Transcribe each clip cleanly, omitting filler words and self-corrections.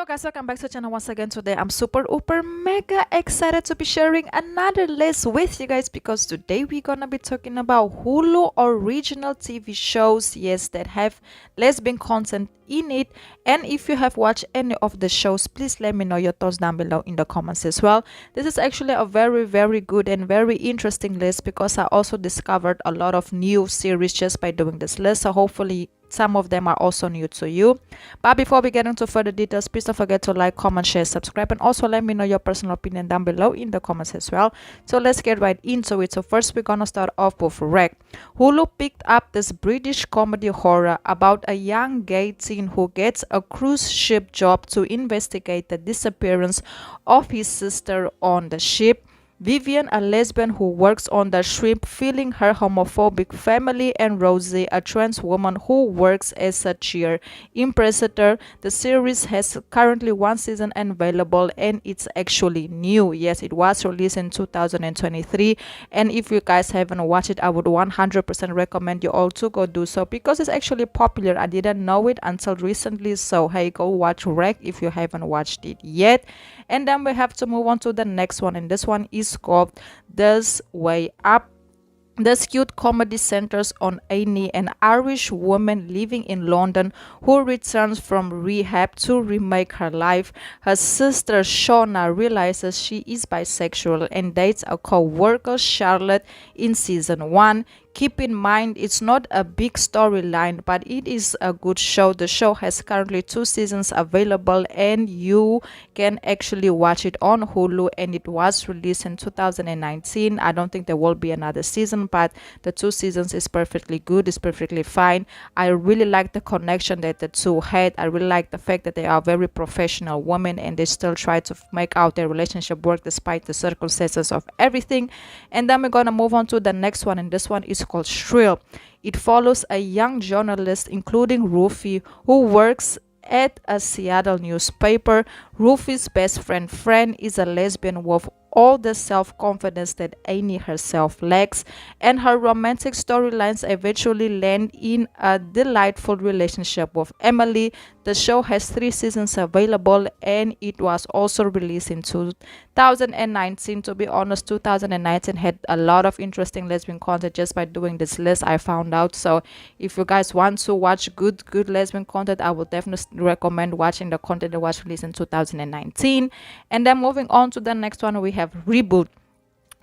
Guys, welcome back to the channel once again. Today I'm super mega excited to be sharing another list with you guys, because today we're gonna be talking about Hulu original TV shows, yes, that have lesbian content in it. And if you have watched any of the shows, please let me know your thoughts down below in the comments as well. This is actually a very good and very interesting list, because I also discovered a lot of new series just by doing this list, so hopefully some of them are also new to you. But before we get into further details, please don't forget to like, comment, share, subscribe, and also let me know your personal opinion down below in the comments as well. So let's get right into it. So first we're gonna start off with Wreck. Hulu picked up this British comedy horror about a young gay teen who gets a cruise ship job to investigate the disappearance of his sister on the ship. Vivian, a lesbian who works on the ship, feeling her homophobic family, and Rosie, a trans woman who works as a cheer impressator. The series has currently one season available, and it's actually new. Yes, it was released in 2023, and if you guys haven't watched it, I would 100% recommend you all to go do so, because it's actually popular. I didn't know it until recently, so hey, go watch Wreck if you haven't watched it yet. And then we have to move on to the next one, and this one is called This Way Up. This cute comedy centers on Ainhoa, an Irish woman living in London who returns from rehab to remake her life. Her sister Shauna realizes she is bisexual and dates a co-worker, Charlotte, in season 1. Keep in mind, it's not a big storyline, but it is a good show. The show has currently 2 seasons available, and you can actually watch it on Hulu, and it was released in 2019. I don't think there will be another season, but the 2 seasons is perfectly good. It's perfectly fine. I really like the connection that the two had. I really like the fact that they are very professional women, and they still try to make out their relationship work despite the circumstances of everything. And then we're gonna move on to the next one, and this one is called Shrill. It follows a young journalist, including Rufy, who works at a Seattle newspaper. Rufy's best friend is a lesbian with all the self-confidence that Annie herself lacks, and her romantic storylines eventually land in a delightful relationship with Emily. The show has 3 seasons available, and it was also released in 2019. To be honest, 2019 had a lot of interesting lesbian content. Just by doing this list, I found out. So if you guys want to watch good lesbian content, I would definitely recommend watching the content that was released in 2019. And then moving on to the next one, we have Reboot.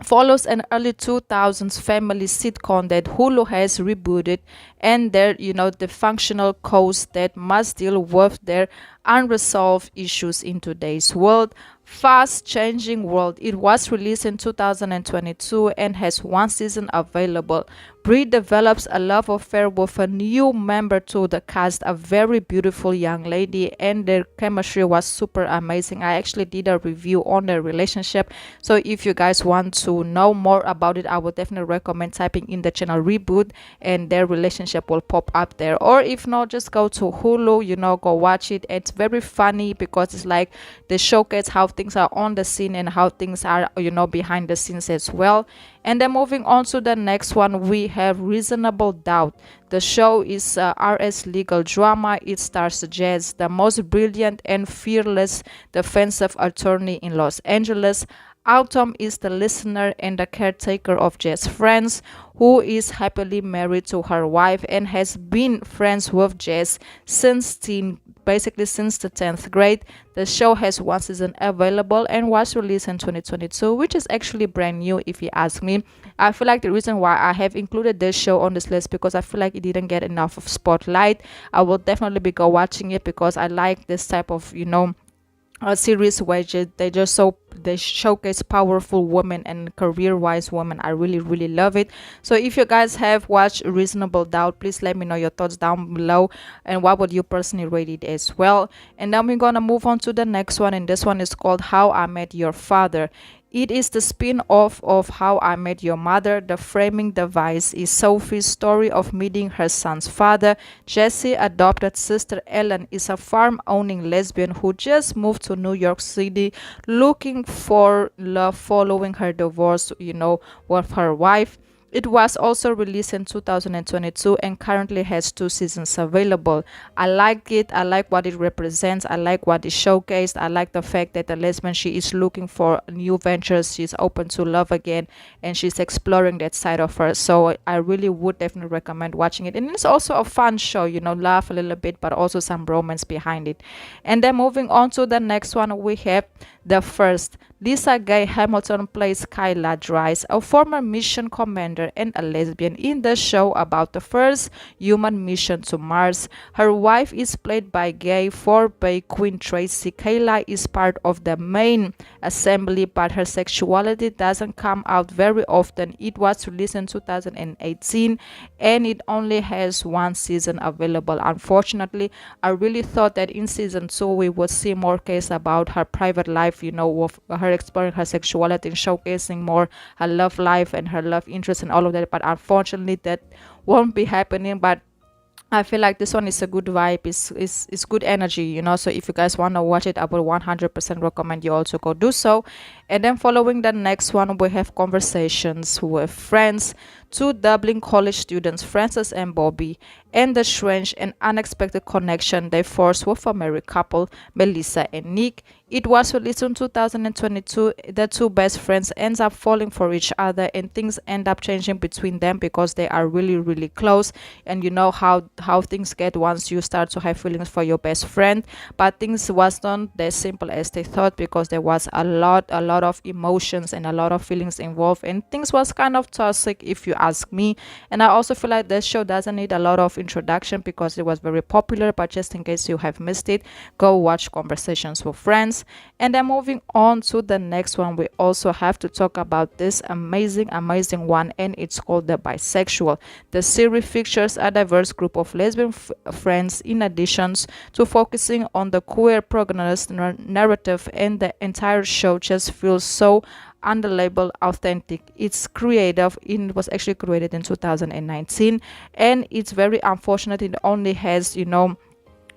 Follows an early 2000s family sitcom that Hulu has rebooted, and their the functional coast that must deal with their unresolved issues in today's world. Fast changing world. It was released in 2022 and has 1 season available. Brie develops a love affair with a new member to the cast, a very beautiful young lady, and their chemistry was super amazing. I actually did a review on their relationship, so if you guys want to know more about it, I would definitely recommend typing in the channel Reboot, and their relationship will pop up there. Or if not, just go to Hulu, go watch it. It's very funny, because it's like they showcase how things are on the scene and how things are behind the scenes as well. And then moving on to the next one, we have Reasonable Doubt. The show is RS legal drama. It stars Jazz, the most brilliant and fearless defensive attorney in Los Angeles. Autumn is the listener and the caretaker of Jaz's friends, who is happily married to her wife and has been friends with Jazz since the 10th grade. The show has 1 season available and was released in 2022, which is actually brand new if you ask me. I feel like the reason why I have included this show on this list, because I feel like it didn't get enough of spotlight. I will definitely be watching it, because I like this type of a series where they showcase powerful women and career-wise women. I really love it. So if you guys have watched Reasonable Doubt, please let me know your thoughts down below, and what would you personally rate it as well. And then we're gonna move on to the next one, and this one is called How I Met Your Father. It is the spin-off of How I Met Your Mother. The framing device is Sophie's story of meeting her son's father. Jesse's adopted sister Ellen is a farm-owning lesbian who just moved to New York City looking for love following her divorce, with her wife. It was also released in 2022 and currently has 2 seasons available. I like it. I like what it represents. I like what it showcased. I like the fact that the lesbian, she is looking for new ventures. She's open to love again, and she's exploring that side of her. So I really would definitely recommend watching it. And it's also a fun show, you know, laugh a little bit, but also some romance behind it. And then moving on to the next one, we have The First. Lisa Gay Hamilton plays Kyla Dries, a former mission commander and a lesbian in the show about the first human mission to Mars. Her wife is played by gay 4-bay Queen Tracy. Kyla is part of the main assembly, but her sexuality doesn't come out very often. It was released in 2018 and it only has 1 season available. Unfortunately, I really thought that in season 2 we would see more case about her private life, you know, of her exploring her sexuality and showcasing more her love life and her love interest and all of that, but unfortunately that won't be happening. But I feel like this one is a good vibe, is good energy, you know. So if you guys want to watch it, I will 100% recommend you also go do so. And then following the next one, we have Conversations with Friends. 2 Dublin college students, Frances and Bobby, and the strange and unexpected connection they force with a married couple, Melissa and Nick. It was released in 2022. The 2 best friends ends up falling for each other, and things end up changing between them because they are really, really close. And you know how things get once you start to have feelings for your best friend. But things wasn't as simple as they thought, because there was a lot of emotions and a lot of feelings involved, and things was kind of toxic, if you ask me. And I also feel like this show doesn't need a lot of introduction because it was very popular, but just in case you have missed it, go watch Conversations with Friends. And then moving on to the next one, we also have to talk about this amazing one, and it's called The Bisexual. The series features a diverse group of lesbian friends in addition to focusing on the queer protagonist narrative, and the entire show just feels so unlabeled authentic. It's creative. It was actually created in 2019, and it's very unfortunate it only has, you know,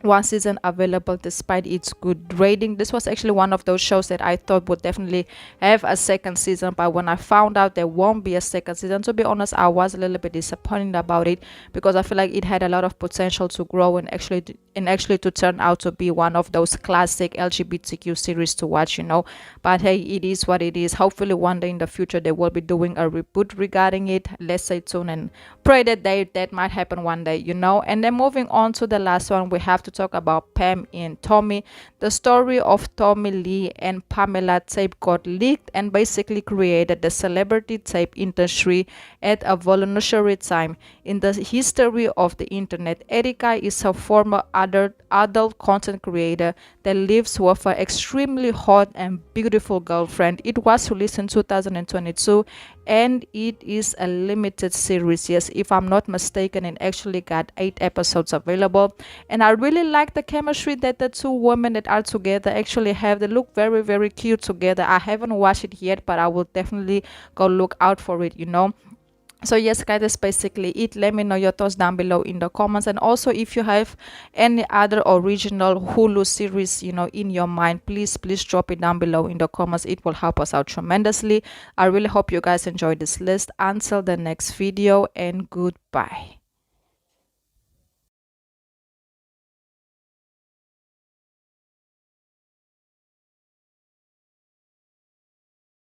1 season available despite its good rating. This was actually one of those shows that I thought would definitely have a second season, but when I found out there won't be a second season, to be honest, I was a little bit disappointed about it, because I feel like it had a lot of potential to grow and actually to turn out to be one of those classic LGBTQ series to watch, you know. But hey, it is what it is. Hopefully one day in the future they will be doing a reboot regarding it. Let's stay tuned and pray that that might happen one day, you know. And then moving on to the last one, we have to talk about Pam and Tommy. The story of Tommy Lee and Pamela tape got leaked and basically created the celebrity tape industry at a voluntary time in the history of the internet. Erika is a former adult content creator that lives with an extremely hot and beautiful girlfriend. It was released in 2022 and it is a limited series. Yes, if I'm not mistaken, it actually got 8 episodes available, and I really like the chemistry that the 2 women that are together actually have. They look very, very cute together. I haven't watched it yet, but I will definitely go look out for it, you know. So yes guys, that's basically it. Let me know your thoughts down below in the comments, and also if you have any other original Hulu series, you know, in your mind, please drop it down below in the comments. It will help us out tremendously. I really hope you guys enjoyed this list. Until the next video, and goodbye.